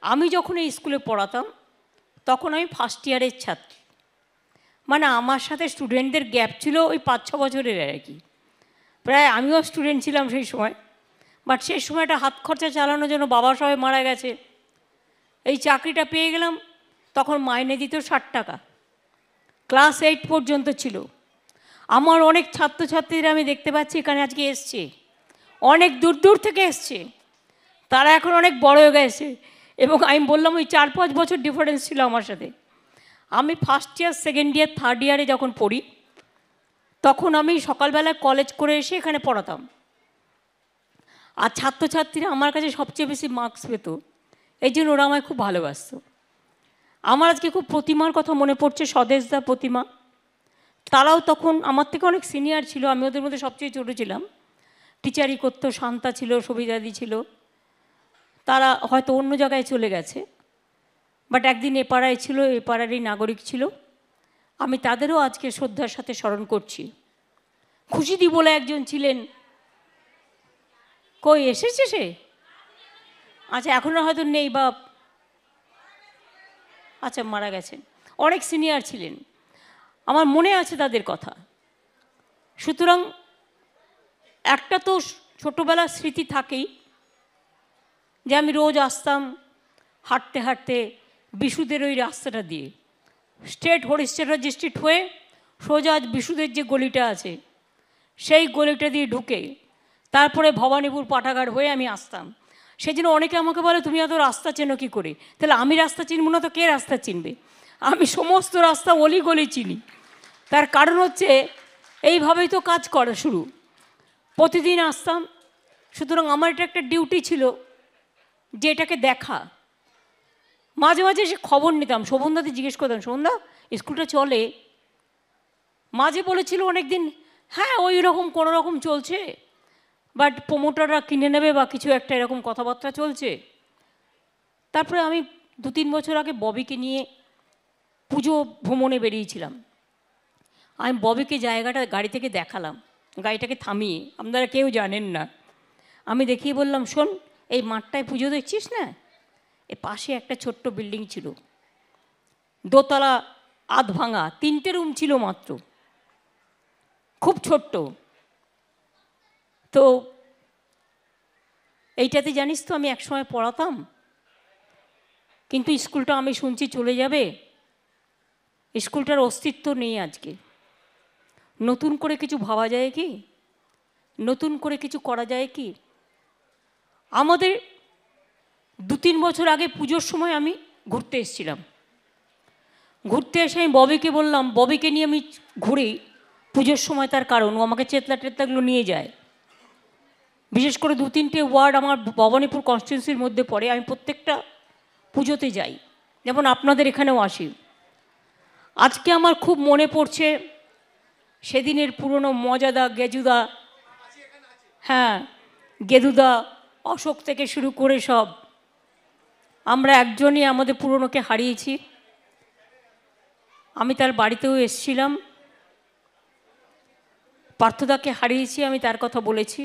আমি যখন এই স্কুলে পড়াতাম তখন আমি ফার্স্ট ইয়ারের ছাত্রী, মানে আমার সাথে স্টুডেন্টদের গ্যাপ ছিল ওই 5-6 বছরের আর কি। প্রায় আমিও স্টুডেন্ট ছিলাম সেই সময়, বাট সেই সময়টা হাত খরচা চালানোর জন্য বাবা সবাই মারা গেছে, এই চাকরিটা পেয়ে গেলাম। তখন মাইনে দিত 60 টাকা, ক্লাস 8 পর্যন্ত ছিল। আমার অনেক ছাত্রছাত্রীরা আমি দেখতে পাচ্ছি এখানে আজকে এসছে, অনেক দূর দূর থেকে এসছে, তারা এখন অনেক বড় হয়ে গেছে। এবং আমি বললাম ওই 4-5 বছর ডিফারেন্স ছিল আমার সাথে। আমি first year, second year, third ইয়ারে যখন পড়ি তখন আমি সকালবেলায় কলেজ করে এসে এখানে পড়াতাম, আর ছাত্রছাত্রীরা আমার কাছে সবচেয়ে বেশি মার্কস পেত, এই জন্য ওরা আমায় খুব ভালোবাসত। আমার আজকে খুব প্রতিমার কথা মনে পড়ছে, স্বদেশদা প্রতিমা। তারাও তখন আমার থেকে অনেক সিনিয়র ছিল, আমি ওদের মধ্যে সবচেয়ে ছোটো ছিলাম। টিচারই করতো, শান্তা ছিল, সবিতাদি ছিল। তারা হয়তো অন্য জায়গায় চলে গেছে, বাট একদিন এ পাড়ায় ছিল, এ পাড়ারই নাগরিক ছিল। আমি তাদেরও আজকে শ্রদ্ধার সাথে স্মরণ করছি। খুশিদি বলে একজন ছিলেন, কই এসেছে সে? আচ্ছা, এখনও হয়তো নেই, বা আচ্ছা মারা গেছেন। অনেক সিনিয়র ছিলেন, আমার মনে আছে তাদের কথা। সুতরাং একটা তো ছোটোবেলার স্মৃতি থাকেই, যে আমি রোজ আসতাম হাঁটতে হাঁটতে বিশুদের ওই রাস্তাটা দিয়ে, স্টেট হরিশ্চন্দ্র স্ট্রিট হয়ে সোজা আজ বিশুদের যে গলিটা আছে সেই গলিটা দিয়ে ঢুকে তারপরে ভবানীপুর পাঠাঘাট হয়ে আমি আসতাম। সেই জন্য অনেকে আমাকে বলে তুমি এত রাস্তা চেনো কী করে? তাহলে আমি রাস্তা চিনব না তো কে রাস্তা চিনবে? আমি সমস্ত রাস্তা অলি গলি চিনি। তার কারণ হচ্ছে এইভাবেই তো কাজ করা শুরু, প্রতিদিন আসতাম। সুতরাং আমার এটা একটা ডিউটি ছিল যে এটাকে দেখা। মাঝে মাঝে এসে খবর নিতাম, শোভনদাকে জিজ্ঞেস করতাম, শোভনদা স্কুলটা চলে? মাঝে বলেছিল অনেক দিন, হ্যাঁ ওই রকম কোনো রকম চলছে, বাট প্রমোটাররা কিনে নেবে বা কিছু একটা এরকম কথাবার্তা চলছে। তারপরে আমি 2-3 বছর আগে ববিকে নিয়ে পুজো ভ্রমণে বেরিয়েছিলাম। আমি ববিকে জায়গাটা গাড়ি থেকে দেখালাম, গাড়িটাকে থামিয়ে, আপনারা কেউ জানেন না। আমি দেখিয়ে বললাম, শোন এই মাঠটায় পুজো দেখছিস না, এ পাশে একটা ছোট্ট বিল্ডিং ছিল, দোতলা, আধ ভাঙা, 3টে রুম ছিল মাত্র, খুব ছোট্ট। তো এইটাতে জানিস তো আমি একসময় পড়াতাম, কিন্তু স্কুলটা আমি শুনছি চলে যাবে, স্কুলটার অস্তিত্ব নেই আজকে। নতুন করে কিছু ভাবা যায় কি? নতুন করে কিছু করা যায় কি? আমাদের 2-3 বছর আগে পুজোর সময় আমি ঘুরতে এসেছিলাম। ঘুরতে এসে আমি ববিকে বললাম, ববিকে নিয়ে আমি ঘুরি পুজোর সময়, তার কারণ ও আমাকে চেতলা টেতলাগুলো নিয়ে যায়। বিশেষ করে 2-3টে ওয়ার্ড আমার ভবানীপুর কনস্টিটিউন্সির মধ্যে পড়ে, আমি প্রত্যেকটা পুজোতে যাই, যেমন আপনাদের এখানেও আসি। আজকে আমার খুব মনে পড়ছে সেদিনের পুরনো মজাদা, গেজুদা, হ্যাঁ গেদুদা, অশোক থেকে শুরু করে সব। আমরা একজনই আমাদের পুরনোকে হারিয়েছি। আমি তার বাড়িতেও এসেছিলাম, পার্থদাকে হারিয়েছি, আমি তার কথা বলেছি।